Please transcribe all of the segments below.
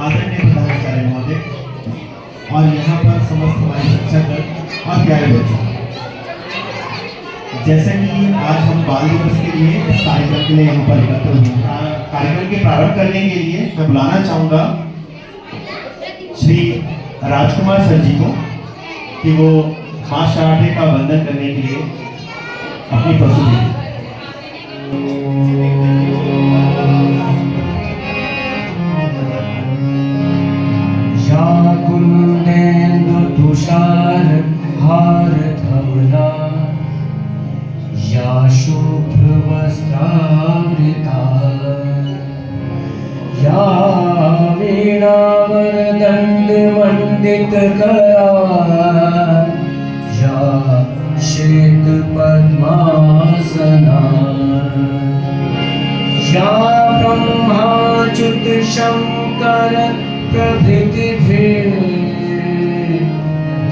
आदरणीय प्रधानाचार्य महोदय और यहाँ पर समस्त हमारे शिक्षक और प्यारे बच्चों, जैसे कि आज हम बाल दिवस के लिए इस कार्यक्रम के लिए यहाँ पर एकत्र हुए हैं। कार्यक्रम के प्रारंभ करने के लिए मैं बुलाना चाहूँगा श्री राजकुमार सर जी को कि वो माँ शारदे का वंदन करने के लिए अपनी प्रस्तुति। या कुंदेन्दु तुषार हार धवला, या शुभ्र वस्त्रावृता, या वीणावर दंड मंडित करा, या श्वेत पद्मासना, या ब्रह्माच्युत शंकर प्रभृतिभिः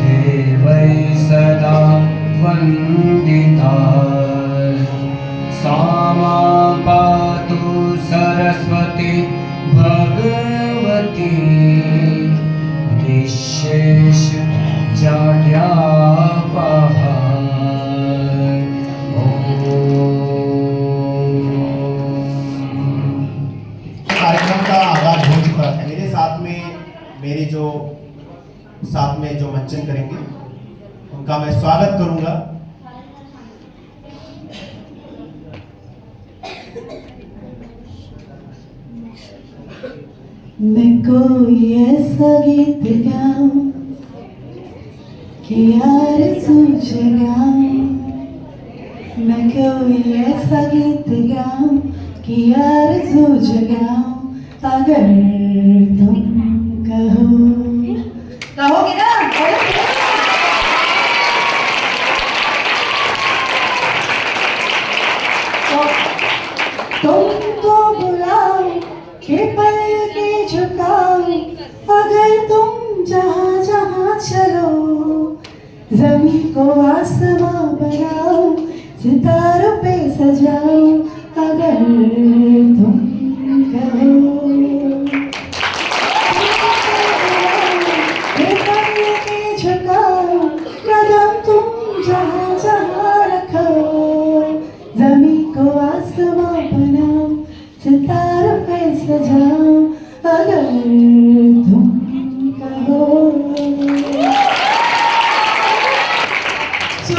देवैः सदा वन्दिता। सा मां पातु सरस्वती भगवती निःशेष जाड्यापहा। कार्यक्रम का आगाज हो चुका है। मेरे साथ में जो मंचन करेंगे उनका मैं स्वागत करूंगा। मैं कोई ऐसा गीत गाऊं कि आरज़ू जगाऊं, मैं कोई ऐसा गीत गाऊं कि आरज़ू जगाऊं। अगर तुम कहोगे ना, तुमको बुलाओ के पल के झुकाओ। अगर तुम जहाँ जहाँ चलो, ज़मीन को आसमां बनाओ, सितारों पे सजाओ। अगर तुम कहो के पल के झुकाओ, कदम तुम जहाँ जहाँ रखो, ज़मीन को आसमां बनाओ, सितारों पे सजाओ। अगर तुम कहो। So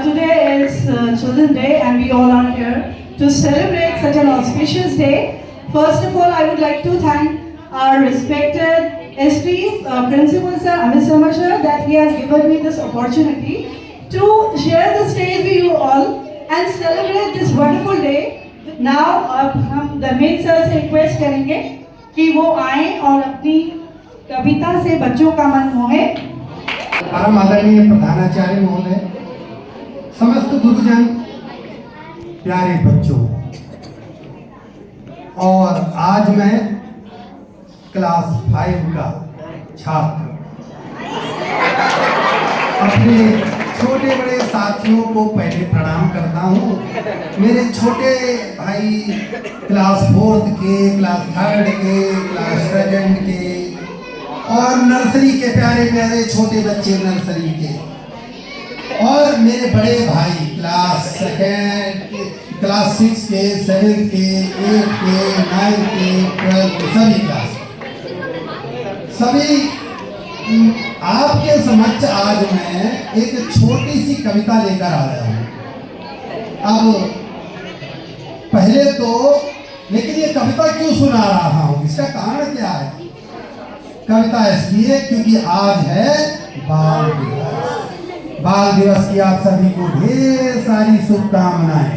today is Children's Day and we all are here to celebrate such an auspicious day. First of all, I would like to thank our respected esteemed Principal Sir Amit Sharma sir that he has given me this opportunity to share the stage with you all and celebrate this wonderful day. Now हम Dharmendra sir से request करेंगे कि वो आए और अपनी कविता से बच्चों का मन मोहे। परम आदरणीय प्रधानाचार्य महोदय, समस्त गुरुजन, प्यारे बच्चों, और आज मैं क्लास 5 का छात्र अपने छोटे बड़े साथियों को पहले प्रणाम करता हूँ। मेरे छोटे भाई क्लास 4 के, क्लास 3 के, क्लास 2 के और नर्सरी के प्यारे प्यारे छोटे बच्चे नर्सरी के, और मेरे बड़े भाई क्लास 2 क्लास 6 के, 7 के, 8 के, 9 के, 12 के, सभी क्लास, सभी आपके समक्ष आज मैं एक छोटी सी कविता लेकर आया हूँ। अब पहले तो, लेकिन ये कविता क्यों सुना रहा हूँ, इसका कारण क्या है? कविता इसलिए क्योंकि आज है बाल दिवस। बाल दिवस की आप सभी को ढेर सारी शुभकामनाएं,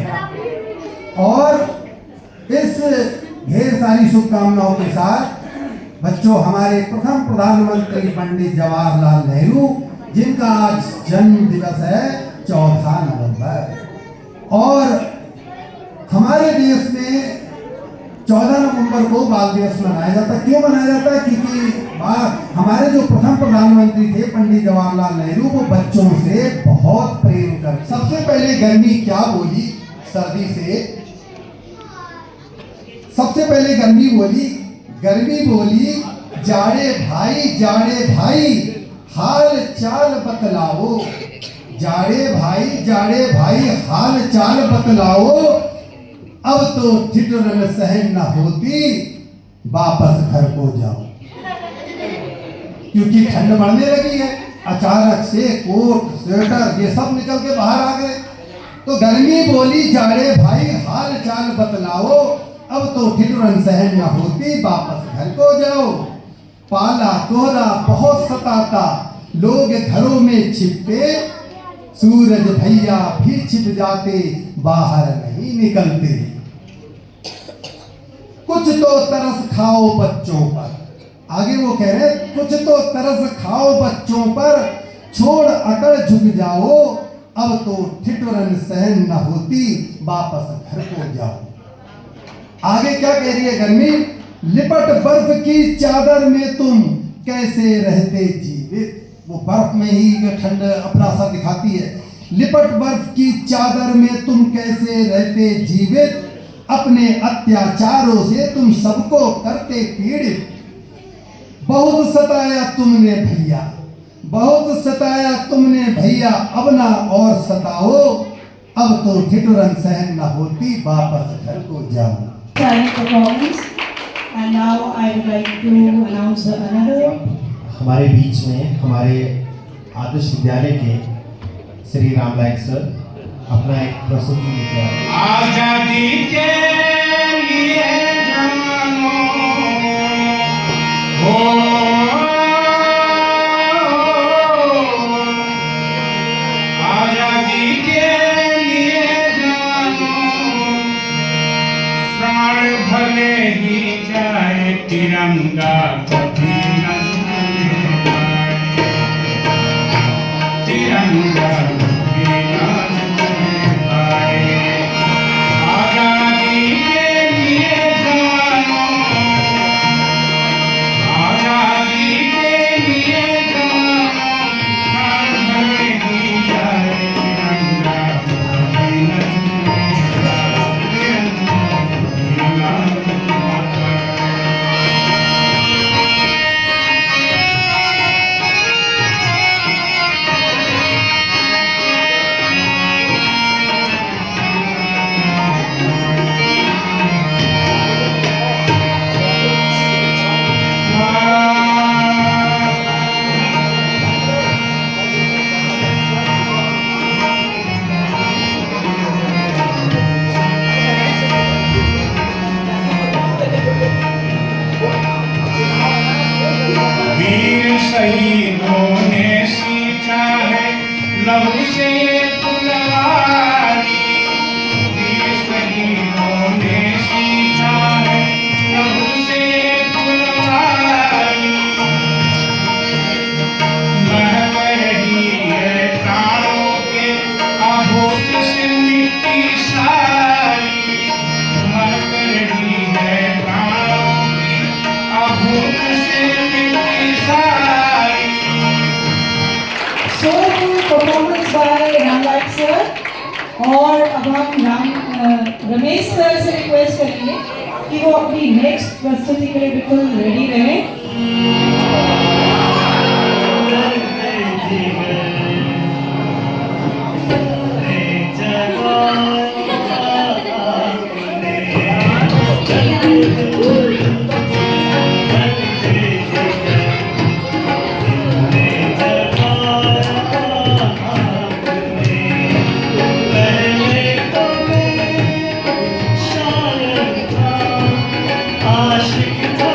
और इस ढेर सारी शुभकामनाओं के साथ बच्चों, हमारे प्रथम प्रधानमंत्री पंडित जवाहरलाल नेहरू, जिनका आज जन्म दिवस है 14 नवंबर, और हमारे देश में 14 नवंबर को बाल दिवस मनाया जाता है। क्यों मनाया जाता है? क्योंकि हमारे जो प्रथम प्रधानमंत्री थे पंडित जवाहरलाल नेहरू, वो बच्चों से बहुत प्रेम कर। सबसे पहले गर्मी क्या बोली सर्दी से? सबसे पहले गर्मी बोली जाड़े भाई हाल चाल बतलाओ, जाड़े भाई हाल चाल बतलाओ, अब तो ठिठुरन सहन न होती, वापस घर को जाओ। क्योंकि ठंड बढ़ने लगी है, अचानक से कोट स्वेटर ये सब निकल के बाहर आ गए, तो गर्मी बोली जाड़े भाई हाल चाल बतलाओ, अब तो ठिठुरन सहन न होती, वापस घर को जाओ। पाला कोहरा बहुत सताता, लोग घरों में छिपते, सूरज भैया भी छिप जाते, बाहर नहीं निकलते। कुछ तो तरस खाओ बच्चों पर, आगे वो कह रहे कुछ तो तरस खाओ बच्चों पर, छोड़ अकड़ झुक जाओ, अब तो ठिठुरन सहन न होती, वापस घर को जाओ। आगे क्या कह रही है गर्मी, लिपट बर्फ की चादर में तुम कैसे रहते जीवित। वो बर्फ में ही ठंड अपना असर दिखाती है। लिपट बर्फ की चादर में तुम कैसे रहते जीवित, अपने अत्याचारों से तुम सबको करते पीड़ित। बहुत सताया तुमने भैया, बहुत सताया तुमने भैया, अब ना और सताओ, अब तो ठिठुरन सहन न होती, वापस घर को जाओ। Silent performance. And now I would like to announce another. हमारे बीच में हमारे आदर्श विद्यालय के श्री रामलायक सर अपना एक प्रस्तुति लेके आए। आजादी के लिए जवानों हो, आजादी के लिए जवानों, प्राण भले ही जाए, तिरंगा कभी न छूने पाए, तिरंगा कभी न छूने पाए। आजादी के लिए जवानों, आजादी के लिए जवानों, प्राण भले ही जाए, तिरंगा कभी न छूने पाए, तिरंगा कभी न छूने पाए। वीर शहीदों ने सींचा है लहू से फुलवारी, वीर शहीदों ने सींचा है लहू से फुलवारी। महक रही है प्राणों के आभूत से मिट्टी सारी, महक रही है प्राणों की आभूत से मिट्टी सारी। Soulful performance by Ramlayak sir. और अब हम रमेश सर से रिक्वेस्ट करेंगे कि वो अपनी नेक्स्ट प्रस्तुति के लिए बिल्कुल रेडी रहें। आशिक था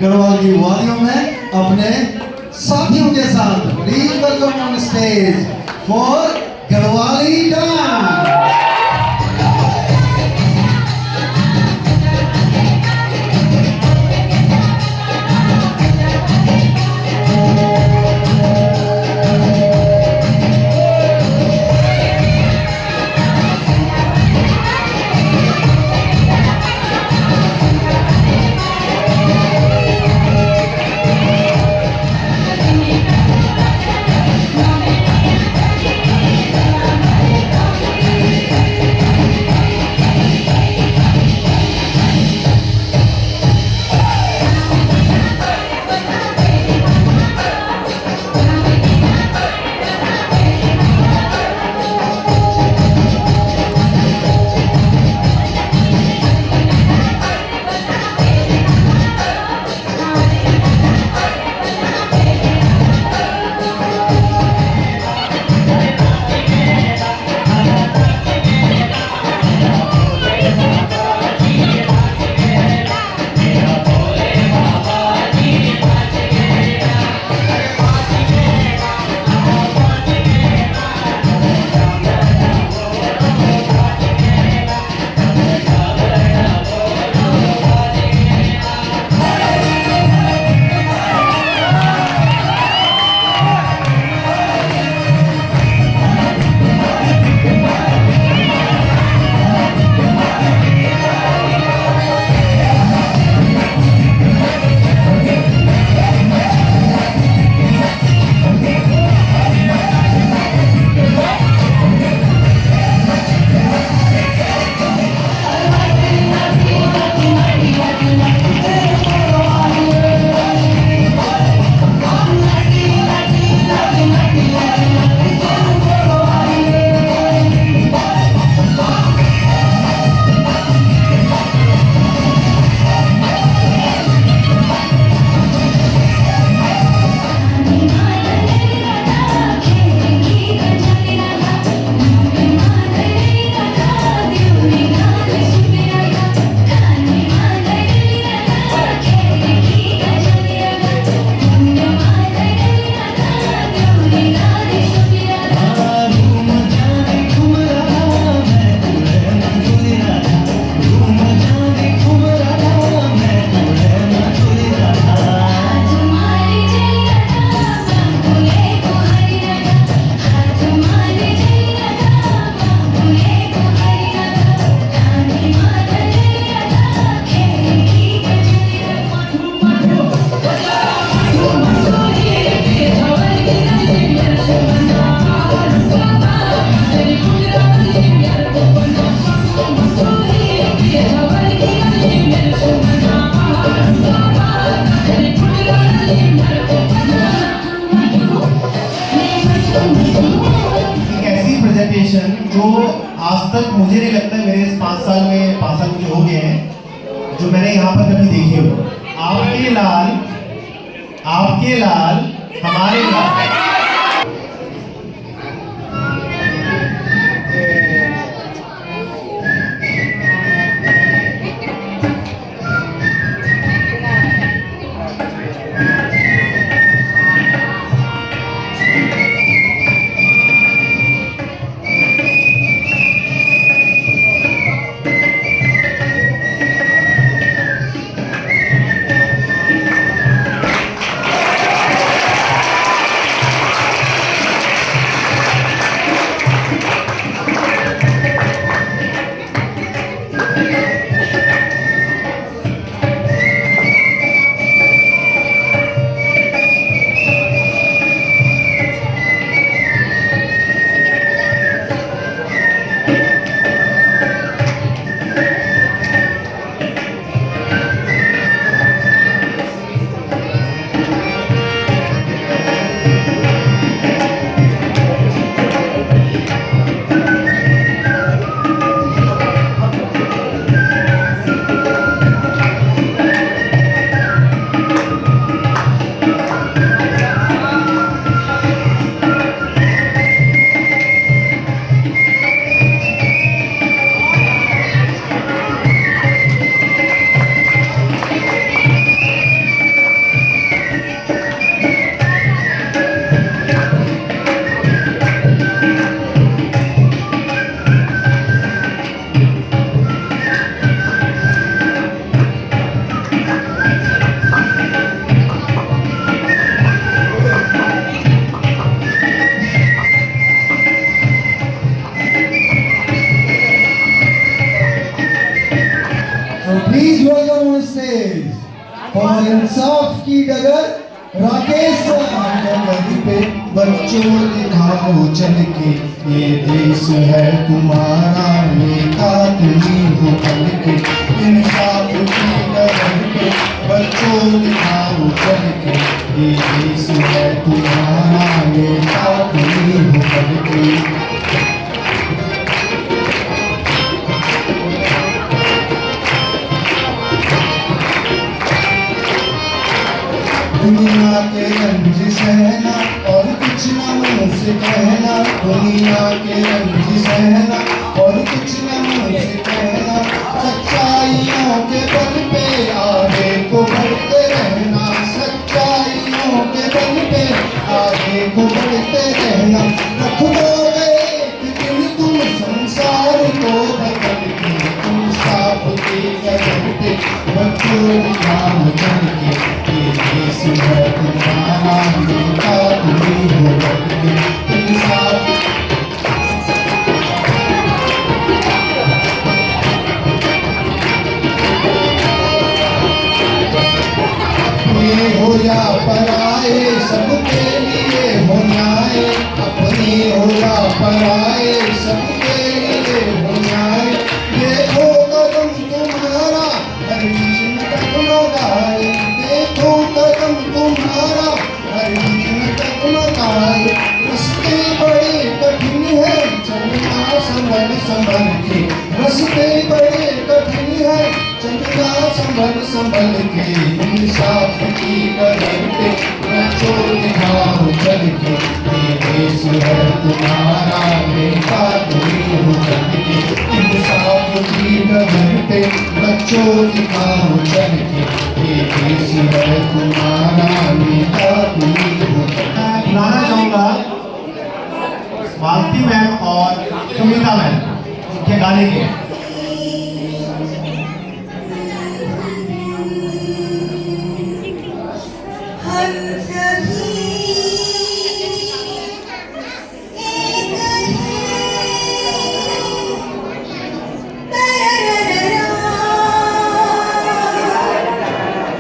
गढ़वाल की वादियों में अपने साथियों के साथ please welcome on stage for Garhwali dance. Presentation जो आज तक मुझे नहीं लगता मेरे इस 5 साल मुझे हो गए हैं जो मैंने यहाँ पर कभी देखे हो। आपके लाल हमारे लाल। इंसाफ की डगर राकेश नदी पे बच्चों दिखाओ चल के, ये देश है तुम्हारा नेता तुम्ही हो बन के। इंसाफ की डगर पे बच्चों दिखाओ चल के, ये देश है तुम्हारा नेता तुम्ही हो बन के। दुनिया के रंज सहना और कुछ न मुंह से कहना, दुनिया के रंज सहना और कुछ न मुंह से कहना, सच्चाइयों के बल पे आगे को बढ़ते रहना, सच्चाइयों के बल पे आगे को बढ़ते रहना। रख दोगे एक दिन तुम संसार को बदल के, तुम साफ की कदम पे बच्चों दिखाओ चल के, ये देश है तुम्हारा नेता तुम्ही हो बन के। इंसाफ अपने हो या पराए सबके लिए हो न्याय, अपने हो या पराए सबके लिए हो न्याय। देखो कदम तुम्हारा हर बीच में डगमगाए, देखो कदम तुम्हारा हर बीच में डगमगाए। रास्ते बड़े कठिन है चलना संभल संभल के, रास्ते बड़े कठिन है चलना संभल संभल के। इंसाफ की डगर पे बच्चों दिखाओ चल के, ये देश है तुम्हारा नेता तुम्ही हो बन के। इंसाफ की डगर पे बच्चों दिखाओ चल के, ये देश है तुम्हारा नेता तुम्ही हो बन के। बुलाना चाहूंगा मालती मैम और सुमिता मैम उनके गाने के। हम सभी एक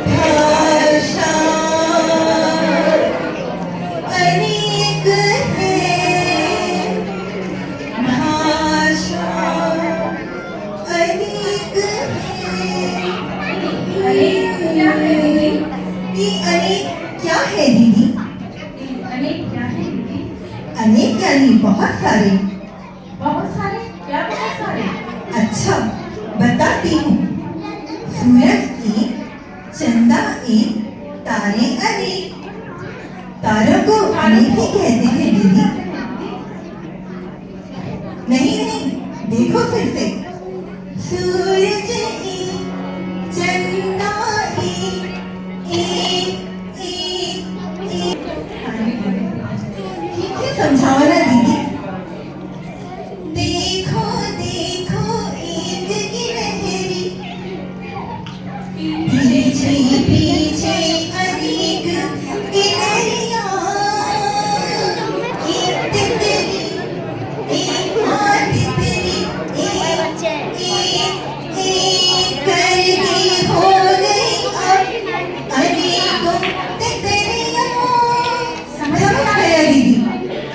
भाषा अनेक है, भाषा अनेक है। ये अनेक क्या है दीदी? अनेक क्या है दीदी? अनेक यानी बहुत सारे। बहुत सारे? क्या बहुत सारे? अच्छा बताती हूँ। सूरज एक, चंदा एक, तारे अनेक। तारों को अनेक ही कहते हैं दीदी। नहीं नहीं, देखो फिर से। सूरज एक, चंदा एक, एक एक एक। ठीक है, समझाओ ना दीदी। देखो देखो ईद की लहरी, पीछे पीछे अनेक गिलहरियाँ। एक तितली, एक और तितली, एक एक करके हो गई अब अनेकों तितलियाँ। समझ आया दीदी?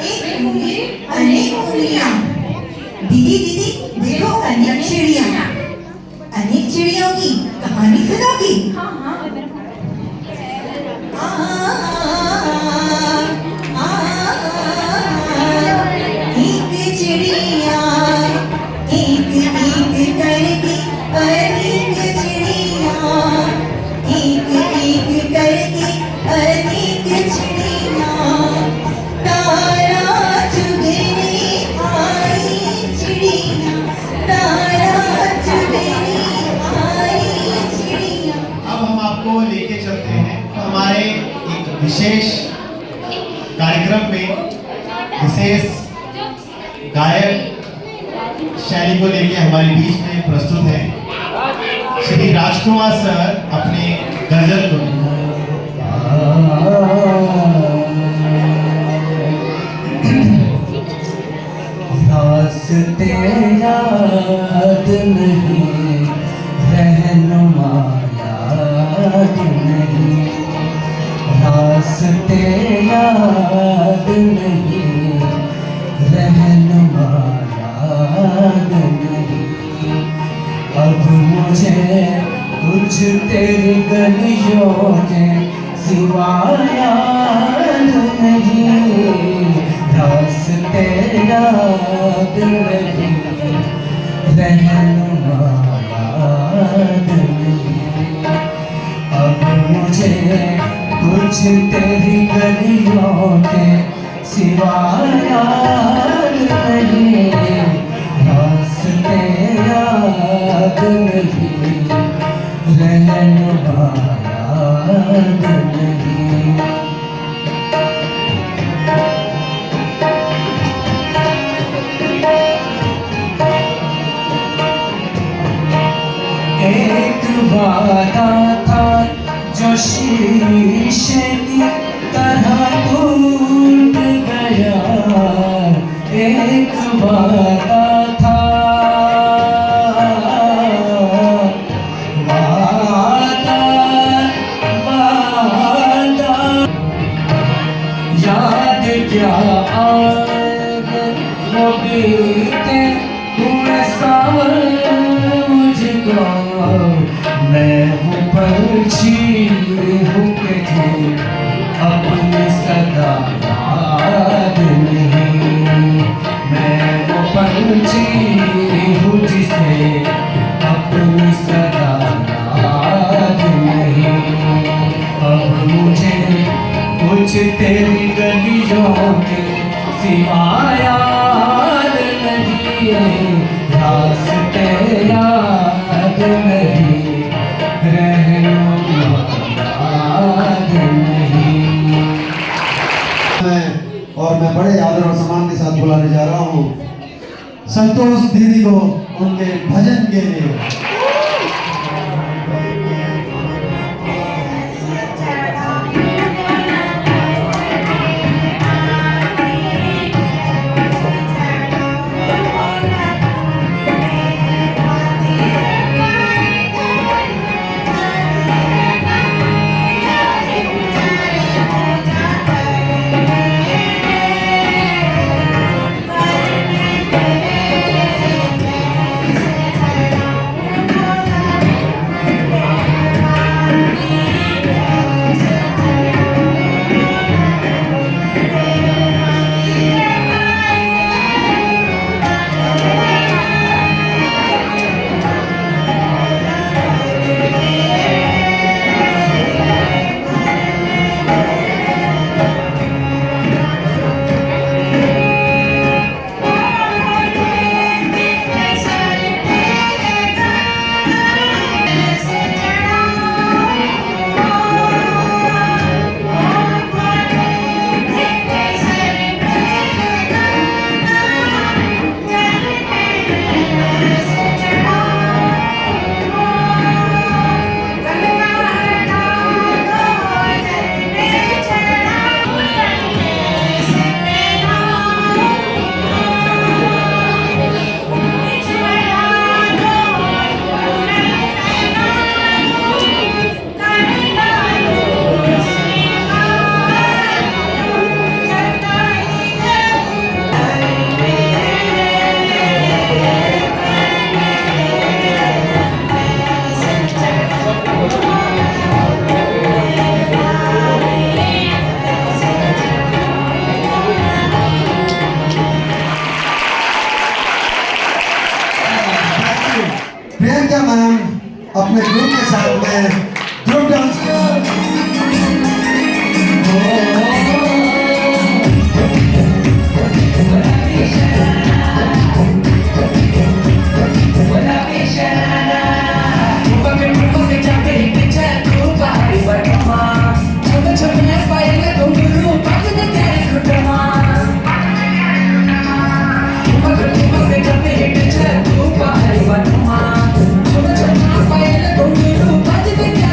एक उंगली अनेक उंगलियाँ। दीदी दीदी देखो अनेक चिड़िया, अनेक चिड़ियों की कहानी सुनोगी? हाँ हाँ। आ, आ, एक चिड़िया एक एक करके अनेक चिड़िया, एक एक करके अनेक चिड़िया। तारा चुगने आई चिड़िया, तारा चुगने आई चिड़िया। अब हम आपको लेके चलते हैं हमारे एक विशेष कार्यक्रम में। विशेष गायक शैली को लेके हमारे बीच में प्रस्तुत हैं श्री राजकुमार सर अपने गजल को। रास्ते याद नहीं, रहनुमा याद नहीं, रहनुमा याद नहीं, अब मुझे कुछ तेरी गलियों के सिवा याद नहीं, रास्ते याद नहीं, रहनुमा याद नहीं, अब मुझे कुछ तेरी गलियों के सिवा याद नहीं, रास्ते याद नहीं, रहनुमा याद नहीं। एक वादा था जो शीशे की तरह टूट गया, एक वादा था, वादा वादा याद क्या आएगा वो बीते हुए सावन मुझको, मैं हूँ पंछी हूँ के अपनी सदा याद नहीं, मैं वो पंछी हूँ जिसे अपनी सदा याद नहीं, अब मुझे कुछ तेरी गलियों के सिवा याद नहीं, रास्ते याद नहीं, रहनुमा याद नहीं। और मैं बड़े आदर और सम्मान के साथ बुलाने जा रहा हूँ संतोष दीदी को उनके भजन के लिए। प्रियंका मैम अपने ग्रुप के साथ में ग्रुप डांस Bye.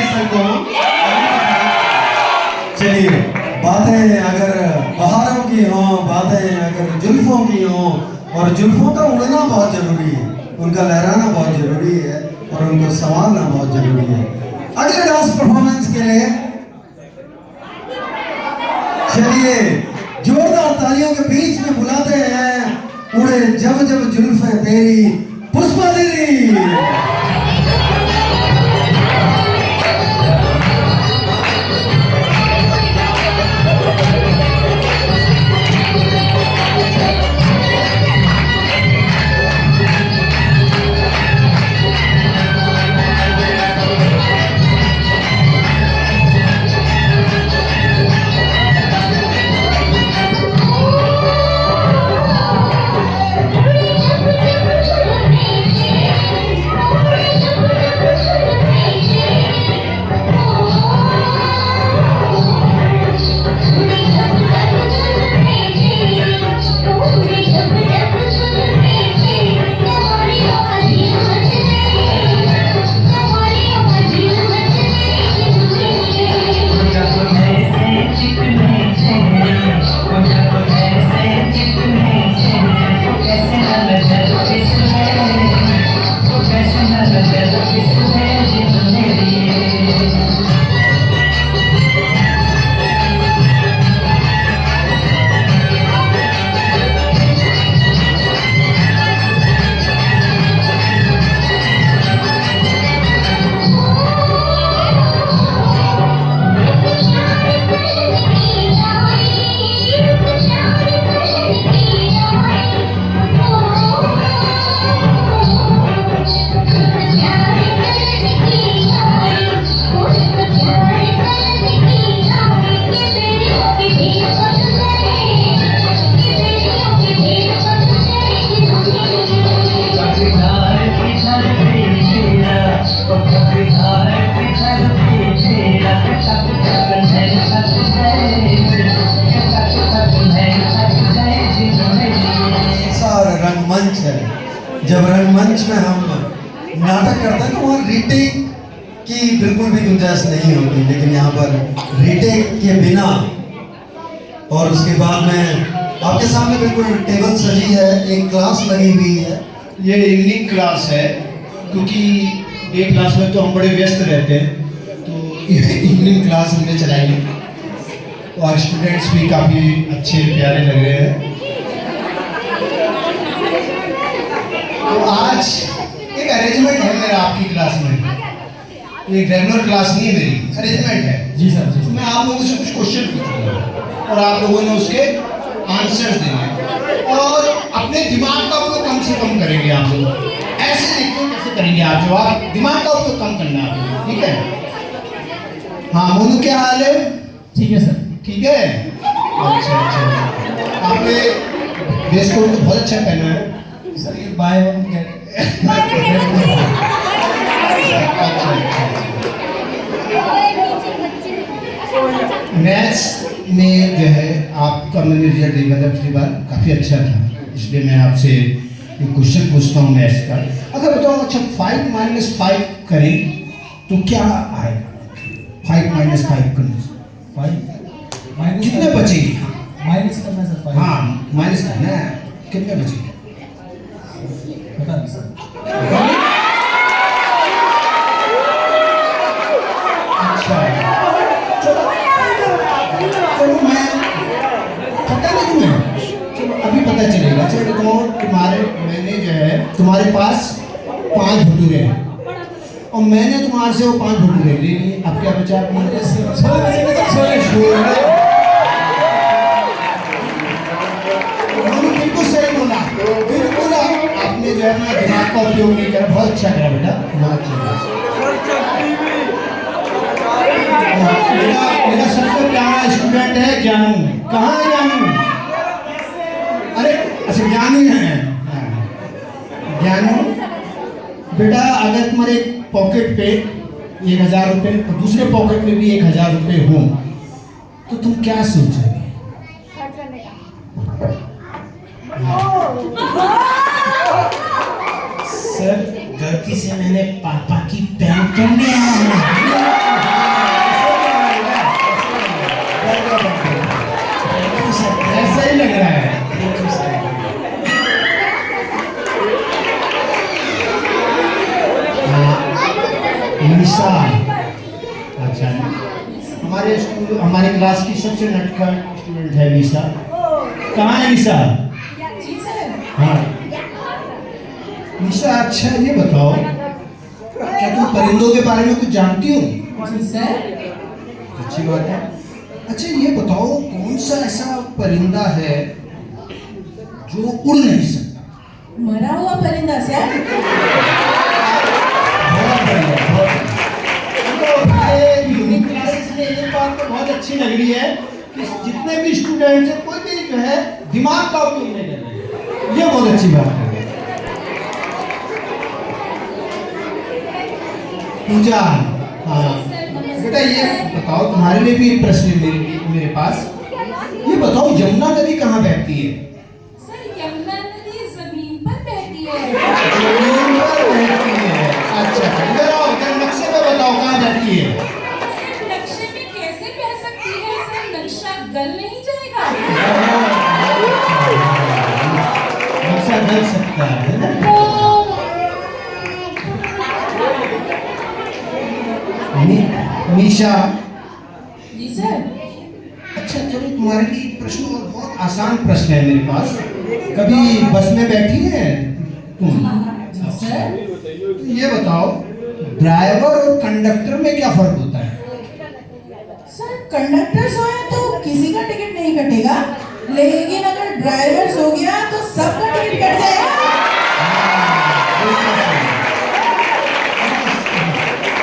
सर को हम। चलिए, बातें अगर बहारों की हों, बातें अगर जुल्फों की हों, और जुल्फों का उड़ना बहुत जरूरी है, उनका लहराना बहुत जरूरी है, और उनको संभालना बहुत जरूरी है। अगले डांस परफॉर्मेंस के लिए चलिए जोरदार तालियों के बीच में बुलाते हैं उड़े जब जब जुल्फें तेरी, पुष्पा दीदी। रंगमंच है, जब रंगमंच में हम नाटक करते हैं तो वहाँ रीटेक की बिल्कुल भी गुंजाइश नहीं होती, लेकिन यहाँ पर रीटेक के बिना और उसके बाद में आपके सामने बिल्कुल टेबल सजी है, एक क्लास लगी हुई है। ये इवनिंग क्लास है, क्योंकि डे क्लास में तो हम बड़े व्यस्त रहते हैं, तो इवनिंग क्लास हमने चलाई है और स्टूडेंट्स भी काफ़ी अच्छे प्यारे लग रहे हैं। तो आज एक अरेंजमेंट है मेरा आपकी क्लास में, एक रेगुलर क्लास नहीं है मेरी, अरेंजमेंट है। जी सर, जी तो मैं आप लोगों से कुछ क्वेश्चन पूछूंगा और आप लोगों ने उसके आंसर्स देंगे और अपने दिमाग का उपयोग कम से कम करेंगे आप लोग। ऐसे देखो कैसे करेंगे आप जवाब, दिमाग का उपयोग कम करना है आप लोग, ठीक है? हाँ मोनू, क्या हाल है? ठीक है सर। ठीक है, अच्छा अच्छा। आपने ड्रेस कोड तो बहुत अच्छा पहना है सर, ये बाय वन गेट मैथ्स में जो है आपका मैंने रिजल्ट देखा था पिछली बार, काफ़ी अच्छा था, इसलिए मैं आपसे एक क्वेश्चन पूछता हूँ मैथ्स का। अगर बताओ, अच्छा 5 - 5 करें तो क्या आएगा? 5 - 5 करें, 5 कितने बचेंगे? माइनस करना है सर। हाँ माइनस करना है, कितने बचेंगे? पता नहीं सर। अच्छा, चलो मैं पता नहीं, मैं चलो अभी पता चलेगा। चलो तो मैंने जो है तुम्हारे पास 5 भटूरे हैं और मैंने तुम्हारे से वो 5 भटूरे ले लिए, अब क्या बचा? बिल्कुल सही बोला, बिल्कुल आपने जो है ना दिमाग का उपयोग नहीं करा, बहुत अच्छा करा बेटा, बहुत अच्छा। मेरा सबसे प्यारा स्टूडेंट है ज्ञानू। कहाँ है ज्ञानू? अरे अच्छा ज्ञानी है। ज्ञानू बेटा, अगर तुम्हारे पॉकेट पे 1000 रुपये और दूसरे पॉकेट में भी 1000 रुपये हो तो तुम क्या सोचोगे? सर, गलती से मैंने पापा की पैंट पहन लिया। हमारे स्कूल हमारी क्लास की सबसे नटखट स्टूडेंट है निशा। कहाँ है निशा? जी सर। हाँ निशा, अच्छा ये बताओ, क्या तुम परिंदों के बारे में कुछ जानती हो? जी सर। अच्छी बात है। अच्छा ये बताओ, कौन सा ऐसा परिंदा है जो उड़ नहीं सकता? मरा हुआ परिंदा सर। बहुत बढ़िया, बहुत बढ़िया। ये यूनिक क्लासेस में एक बात तो बहुत अच्छी लग रही है कि जितने भी स्टूडेंट्स हैं कोई भी जो है दिमाग का उपयोग नहीं कर रहे, ये बहुत अच्छी बात है। पूजा, हाँ बेटा ये बताओ, तुम्हारे लिए भी एक प्रश्न है मेरे पास। ये बताओ, यमुना नदी कहाँ बहती है? सर यमुना नदी जमीन पर बहती है। जमीन पर बहती है। अच्छा इधर आओ, इधर नक्शे पे बताओ कहाँ बहती है? सर नक्शे में कैसे बह सकती है सर, नक्शा गल नहीं जाएगा। नक्शा गल सकता है ना? निशा, जी सर। अच्छा चलो तुम्हारे लिए एक प्रश्न और बहुत आसान प्रश्न है मेरे पास। कभी बस में बैठी है तुम? जी सर। तो ये बताओ, ड्राइवर और कंडक्टर में क्या फर्क होता है? सर कंडक्टर सोया तो किसी का टिकट नहीं कटेगा, लेकिन अगर ड्राइवर सो गया तो सबका टिकट कट जाएगा।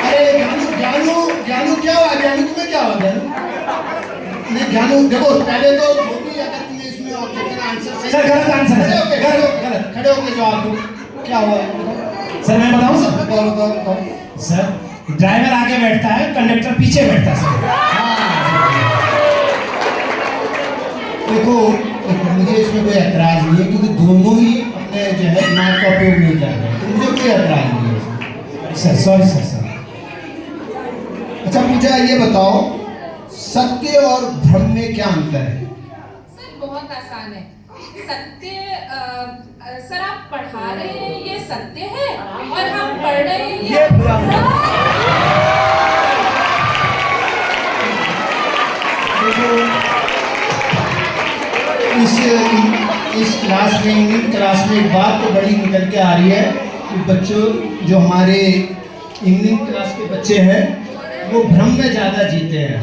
अरे जानू जानू जानू क्या हुआ? जानू तुम्हें क्या हुआ? जानू नहीं, जानू देखो, पहले तो जो भी अगर तुम्हें इसमें ऑब्जेक्शन आंसर सर गलत आंसर है, गलत खड़े होकर जवाब दो, क्या हुआ? सर मैं बताऊं सर? बताओ। सर ड्राइवर आगे बैठता है, कंडक्टर पीछे बैठता है सर। देखो मुझे इसमें कोई ऐतराज नहीं है, क्योंकि दोनों ही अपने जो है दिमाग का उपयोग नहीं कर रहे, तो मुझे कोई ऐतराज नहीं है सर सॉरी सर। अच्छा पूजा, ये बताओ, सत्य और भ्रम में क्या अंतर है? सर बहुत आसान है। सत्य सर आप पढ़ा रहे हैं ये सत्य है, और हम पढ़ रहे हैं ये भ्रम। इस क्लास में, इंग्लिश क्लास में एक बात तो बड़ी निकल के आ रही है कि बच्चों, जो हमारे इंग्लिश क्लास के बच्चे हैं वो भ्रम में ज्यादा जीते हैं।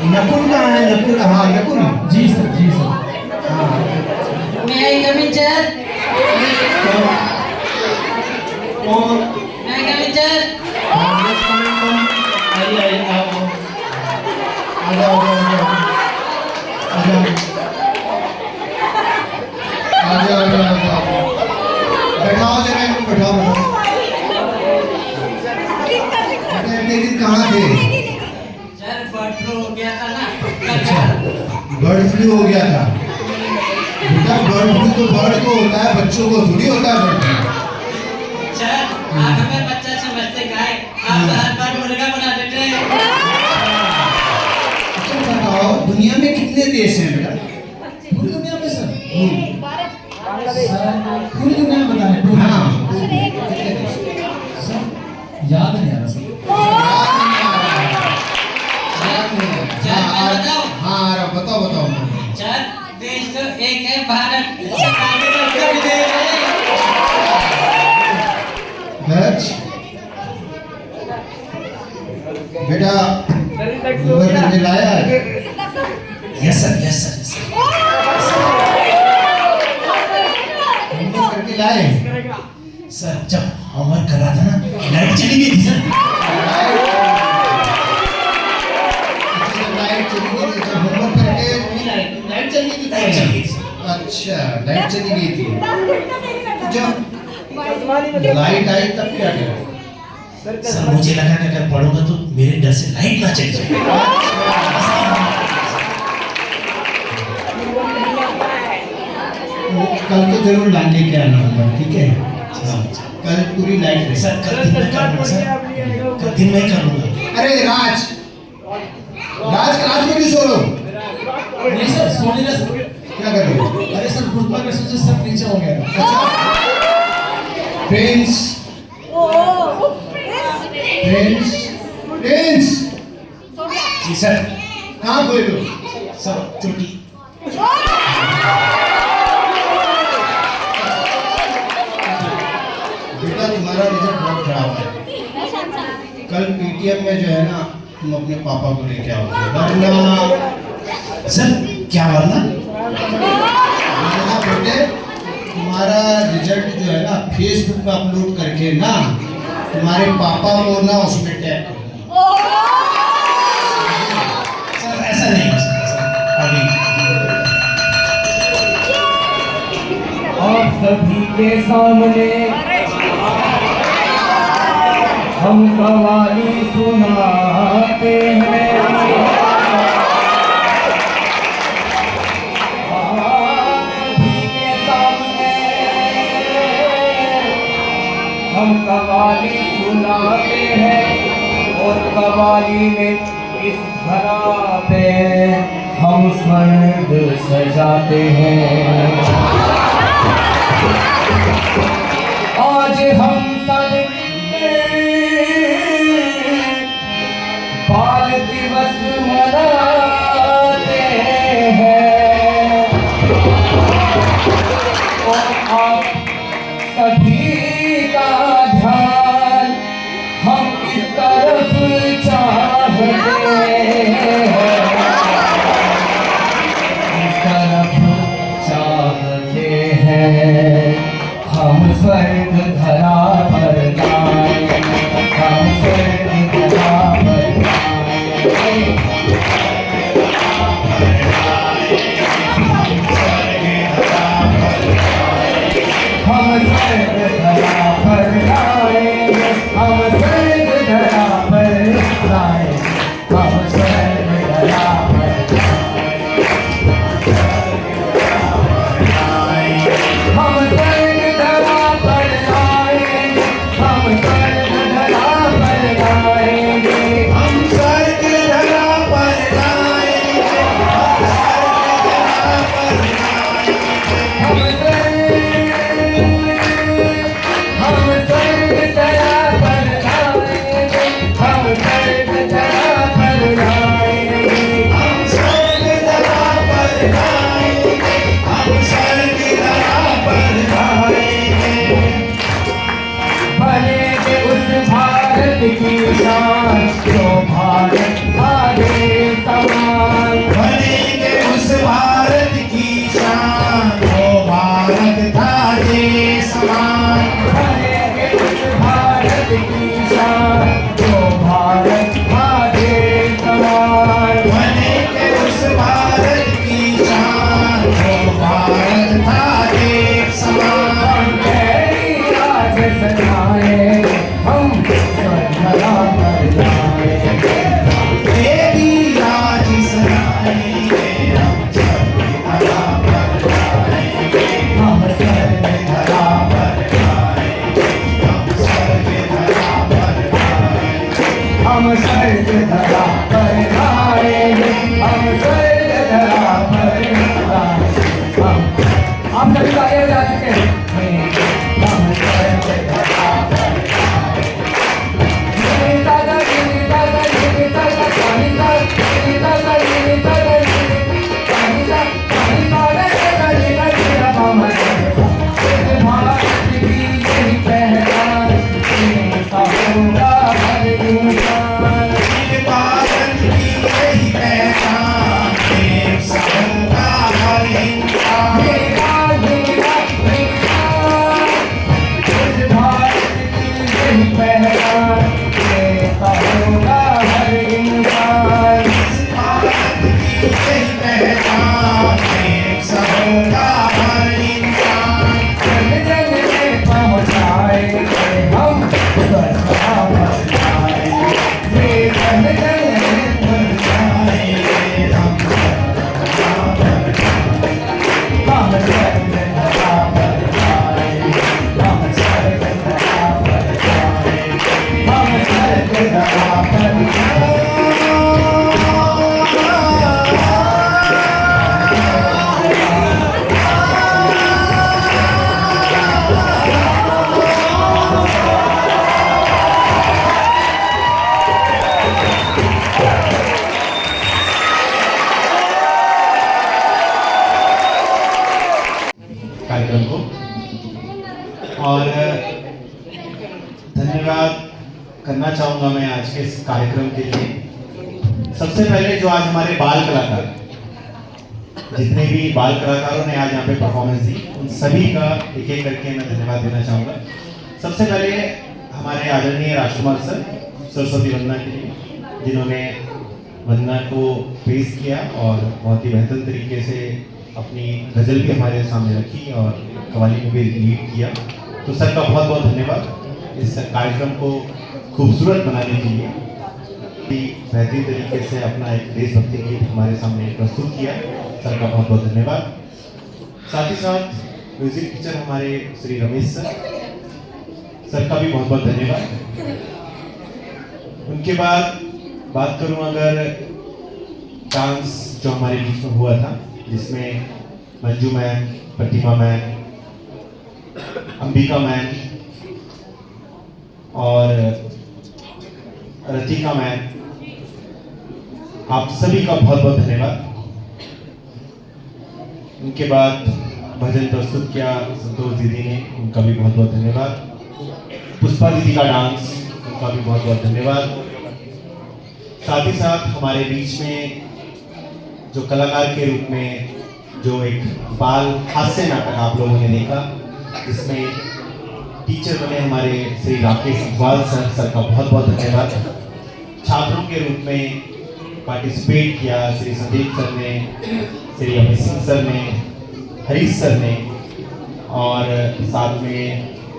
नकुल कहाँ है? नकुल, हाँ नकुल। जी सर, जी सर। हाँ May I come in, sir? कौन? May I come in, sir? आइए आओ, आ जाओ, बैठाओ जरा, बैठाओ। लेकिन कहाँ थे? सर बर्ड फ्लू हो गया था ना। अच्छा बर्ड फ्लू हो गया था। बेटा बर्ड फ्लू तो बर्ड को होता है, बच्चों को थोड़ी होता है बर्ड फ्लू। सर आप हमें बच्चा समझते गाय, आप हर बार मुर्गा बना देते हैं। अच्छा बताओ, दुनिया में कितने देश हैं बेटा? पूरी दुनिया में सर? सर पूरी दुनिया में बता रहे हैं। हाँ सर याद नहीं आ रहा सर। हाँ बताओ। सर देश तो एक है, भारत। आगे चलकर विदेश है। दर्ज बेटा नंबर करके लाया है? Yes sir, yes sir. Number करके लाए? सर जब होमवर्क कर रहा था ना, लाइट चली गई थी सर। लाइट चली गई थी, होमवर्क करके लाइट चली गई थी। अच्छा लाइट चली गई थी। जब लाइट आई तब क्या करा? सर मुझे लगा कि अगर पढ़ूंगा तो मेरे डर से लाइट ना चली जाए। कल तो जरूर लाने के आना होगा, ठीक है? कल पूरी लाइट रहेगी। सर कल दिन में कर लूंगा सर, कल दिन में कर लूंगा। अरे राज क्लास में क्यों सो रहे हो? नहीं सर, सोने का सर। क्या कर रहे हो? अरे सर गुरुत्वाकर्षण से सब नीचे हो गया था। प्रिंस प्रिंस प्रिंस जी सर। कहाँ खोए हो? सब चोटी। बेटा तुम्हारा रिजल्ट बहुत खराब है। कल पीटीएम में जो है ना तुम अपने पापा को लेके आओगे, वरना सर क्या वरना? वरना बेटे तुम्हारा रिजल्ट जो है ना फेसबुक पे अपलोड करके ना तुम्हारे पापा को ना उसमें टैग कर दूंगा। सर ऐसा नहीं हो सकता सर, अभी। आप सभी के सामने हम कवाली सुनाते हैं। आप सभी के सामने हम कवाली सुनाते हैं और कवाली में इस धरा पे हम स्वर्ग सजाते हैं। आज हम सब बाल दिवस मनाते हैं और आप सभी का ध्यान हम इस तरफ चाहते हैं, इस तरफ चाहते हैं। हम स्वर्ग धरा पर जाएं, हम स्वर्ग धरा पर जाएं। हम स्वर्ग धरा पर जाएंगे, हम स्वर्ग धरा पर जाएंगे, हम स्वर्ग धरा पर जाएंगे। हम स्वर्ग धरा पर जाएंगे, हम स्वर्ग धरा पर जाएंगे, हम स्वर्ग धरा पर जाएंगे, हम स्वर्ग धरा पर जाएंगे। हम स्वर्ग धरा पर जाएंगे, हम स्वर्ग धरा पर जाएंगे, हम स्वर्ग धरा पर जाएंगे। बनेंगे उस भारत की शान जो भारत आगे समान। बनेंगे उस भारत की शान, वो भारत था जे समान। बनेंगे उस भारत की शान जो भारत आगे समान। बनेंगे उस भारत की शान, वो भारत था जे समान। तेरी राज सजाएंगे हम स्वर्ग धरा पर जाएंगे। तेरी राज सजाएंगे हम स्वर्ग धरा पर जाएंगे। हम स्वर्ग धरा पर हम स्वर्ग धरा पर आएंगे, हम स्वर्ग धरा पर आएंगे। आप सभी आगे जा चुके हैं। हम स्वर्ग धरा पर आएंगे। दादा दादा दादा दादा पानी पानी दादा दादा पानी पानी दादा दादा हम भारत की यही पहचान होगा हर इंसान। भारत धन्यवाद करना चाहूँगा मैं आज के इस कार्यक्रम के लिए। सबसे पहले जो आज हमारे बाल कलाकार, जितने भी बाल कलाकारों ने आज यहाँ पे परफॉर्मेंस दी, उन सभी का एक एक करके मैं धन्यवाद देना चाहूँगा। सबसे पहले हमारे आदरणीय राजकुमार सर सरस्वती वंदना के लिए, जिन्होंने वंदना को पेश किया और बहुत ही बेहतर तरीके से अपनी गज़ल भी हमारे सामने रखी और कव्वाली में भी लीड किया। तो सर का बहुत बहुत धन्यवाद इस कार्यक्रम को खूबसूरत बनाने के लिए। बेहतरीन तरीके से अपना एक देशभक्ति गीत हमारे सामने प्रस्तुत किया, सर का बहुत बहुत धन्यवाद। साथ ही साथ म्यूजिक टीचर हमारे श्री रमेश सर का भी बहुत बहुत धन्यवाद। उनके बाद बात करूं अगर डांस जो हमारे बीच में हुआ था, जिसमें मंजू मैम, प्रतिमा मैम, अंबिका मैम और रतिका मैम, आप सभी का बहुत बहुत धन्यवाद। उनके बाद भजन प्रस्तुत किया संतोष दीदी ने, उनका भी बहुत बहुत धन्यवाद। पुष्पा दीदी का डांस, उनका भी बहुत बहुत धन्यवाद। साथ ही साथ हमारे बीच में जो कलाकार के रूप में जो एक बाल हास्य नाटक आप लोगों ने देखा, जिसमें टीचर बने हमारे श्री राकेश अग्रवाल सर का बहुत बहुत धन्यवाद। छात्रों के रूप में पार्टिसिपेट किया श्री संदीप सर ने, श्री अमित सिंह सर ने, हरीश सर ने और साथ में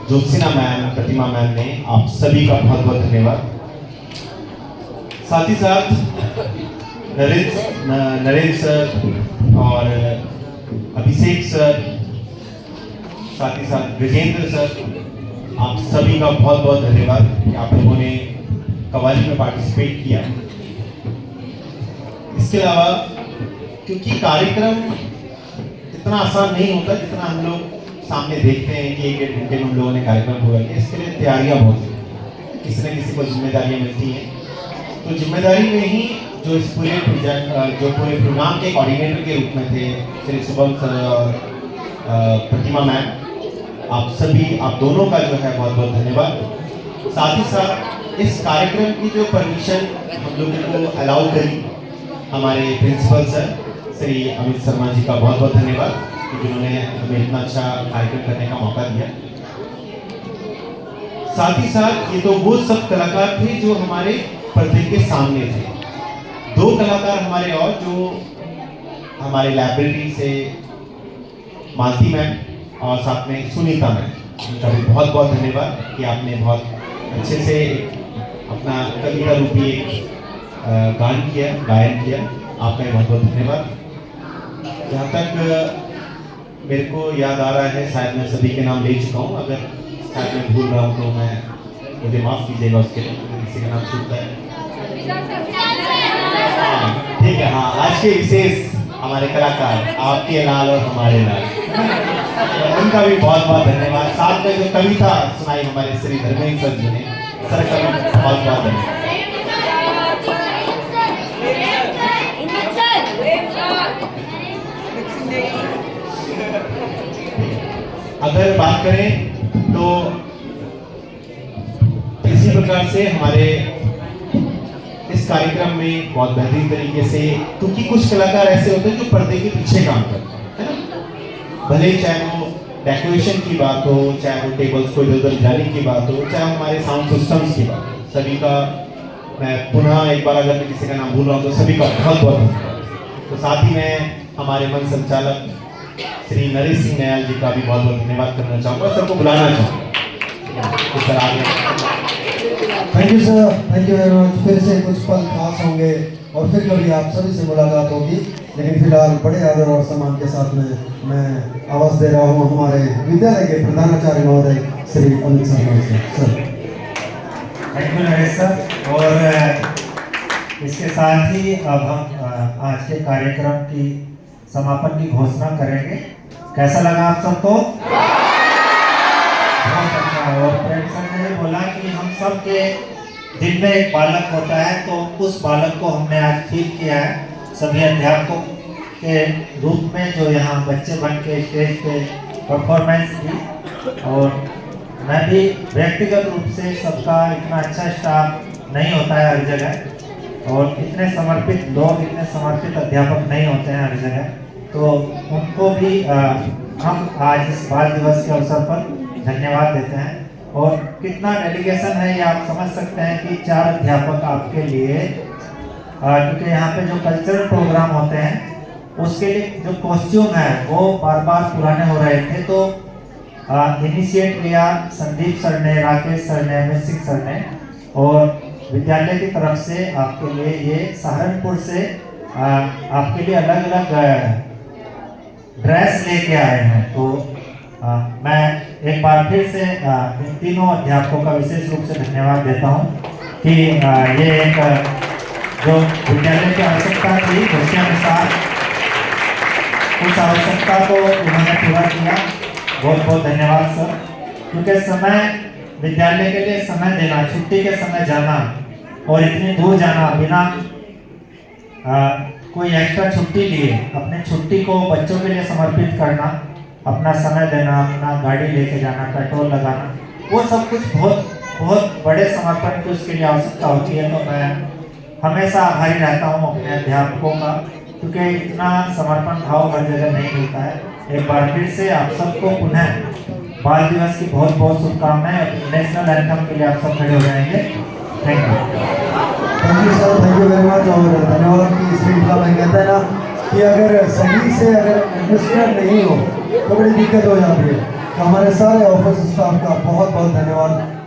ज्योत्सिना मैम, प्रतिमा मैम ने, आप सभी का बहुत बहुत धन्यवाद। साथ ही साथ नरेंद्र सर और अभिषेक सर, साथ ही साथ ब्रजेंद्र सर, आप सभी का बहुत बहुत धन्यवाद कि आप लोगों ने कव्वाली में पार्टिसिपेट किया। इसके अलावा क्योंकि कार्यक्रम इतना आसान नहीं होता जितना हम लोग सामने देखते हैं कि 1-1.5 घंटे में हम लोगों ने कार्यक्रम पूरा किया, इसके लिए तैयारियां बहुत हैं, किसी न किसी को जिम्मेदारियां मिलती हैं। तो जिम्मेदारी में ही जो इस पूरे प्रोजेक्ट जो पूरे प्रोग्राम के कोऑर्डिनेटर के रूप में थे श्री शुभम सर और प्रतिमा मैम, आप सभी, आप दोनों का जो है बहुत बहुत धन्यवाद। साथ ही साथ इस कार्यक्रम की जो परमिशन हम लोगों को अलाउ करी, हमारे प्रिंसिपल सर श्री अमित शर्मा जी का बहुत बहुत धन्यवाद, जिन्होंने हमें इतना अच्छा कार्यक्रम करने का मौका दिया। साथ ही साथ ये तो वो सब कलाकार थे जो हमारे पर्दे के सामने थे। 2 कलाकार हमारे और जो हमारे लाइब्रेरी से मालती मैम और साथ में सुनीता मैम, उनका भी बहुत बहुत धन्यवाद कि आपने बहुत अच्छे से अपना कविता रूपी गायन किया, आपका बहुत बहुत धन्यवाद। जहाँ तक मेरे को याद आ रहा है, शायद मैं सभी के नाम ले चुका हूँ, अगर शायद मैं भूल रहा हूँ तो मुझे माफ़ कीजिएगा उसके लिए, किसी का नाम छूटता है। ठीक है, हाँ, आज के विशेष हमारे कलाकार आपके लाल और हमारे लाल, उनका भी बहुत बहुत धन्यवाद। साथ में जो कविता सुनाई हमारे श्री धर्मेंद्र सर जी ने, सर का भी बहुत बहुत धन्यवाद। अगर बात करें तो इसी प्रकार से हमारे इस कार्यक्रम में बहुत बेहतरीन तरीके से, क्योंकि कुछ कलाकार ऐसे होते हैं जो पर्दे के पीछे काम करते हैं, है ना, भले ही चाहे वो डेकोरेशन की बात हो, चाहे वो टेबल्स को इधर उधर जाने की बात हो, चाहे हमारे साउंड सिस्टम्स की बात हो, सभी का मैं पुनः एक बार अगर मैं किसी का नाम भूल रहा हूँ तो सभी का बहुत बहुत धन्यवाद। तो साथ ही मैं हमारे मन संचालक श्री नरेश सिंह नयाल जी का भी बहुत बहुत धन्यवाद करना चाहूँगा, सबको बुलाना चाहूँगा। Thank you sir, thank you very much. फिर से कुछ पल खास होंगे और फिर कभी आप सभी से मुलाकात होगी, लेकिन फिलहाल बड़े आदर और सम्मान के साथ में मैं आवाज़ दे रहा हूँ हमारे विद्यालय के प्रधानाचार्य महोदय Shri Amit Sharma sir. Thank you Naresh sir. और इसके साथ ही अब हम आज के कार्यक्रम की समापन की घोषणा करेंगे। कैसा लगा आप सबको? बहुत अच्छा। और प्रेमचंद ने बोला कि हम सब के दिल में एक बालक होता है, तो उस बालक को हमने आज फील किया है सभी अध्यापकों के रूप में जो यहाँ बच्चे बन के स्टेज पे परफॉर्मेंस की। और मैं भी व्यक्तिगत रूप से सबका इतना अच्छा स्टाफ नहीं होता है हर जगह, और इतने समर्पित लोग, इतने समर्पित अध्यापक नहीं होते हैं हर जगह, तो उनको भी हम आज इस बाल दिवस के अवसर पर धन्यवाद देते हैं। और कितना डेलीगेशन है ये आप समझ सकते हैं कि 4 अध्यापक आपके लिए, क्योंकि यहाँ पे जो कल्चरल प्रोग्राम होते हैं उसके लिए जो कॉस्ट्यूम है वो बार बार पुराने हो रहे थे, तो इनिशिएट लिया संदीप सर ने, राकेश सर ने, अमित सिंह सर ने, और विद्यालय की तरफ से आपके लिए ये सहारनपुर से आपके लिए अलग अलग ड्रेस लेके आए हैं। तो मैं एक बार फिर से इन तीनों अध्यापकों का विशेष रूप से धन्यवाद देता हूँ कि ये एक जो विद्यालय की आवश्यकता थी उसके अनुसार उस आवश्यकता को उन्होंने पूरा किया। बहुत बहुत धन्यवाद सर, क्योंकि समय, विद्यालय के लिए समय देना, छुट्टी के समय जाना और इतनी दूर जाना बिना कोई एक्स्ट्रा छुट्टी लिए, अपनी छुट्टी को बच्चों के लिए समर्पित करना, अपना समय देना, अपना गाड़ी लेके जाना, पेट्रोल लगाना, वो सब कुछ बहुत बहुत बड़े समर्पण की उसके लिए आवश्यकता होती है। तो मैं हमेशा आभारी रहता हूँ अपने अध्यापकों का, क्योंकि इतना समर्पण भाव हर जगह नहीं मिलता है। एक बार फिर से आप सबको पुनः बाल दिवस की बहुत बहुत शुभकामनाएं। नेशनल एंथम के लिए आप सब खड़े हो जाएंगे। Thank you sir, thank you very much. और धन्यवाद की श्रृंखला में कहते हैं ना कि अगर सही से अगर एडमिनिस्ट्रेटर नहीं हो तो बड़ी दिक्कत हो जाती है। तो हमारे सारे ऑफिस स्टाफ का बहुत बहुत धन्यवाद।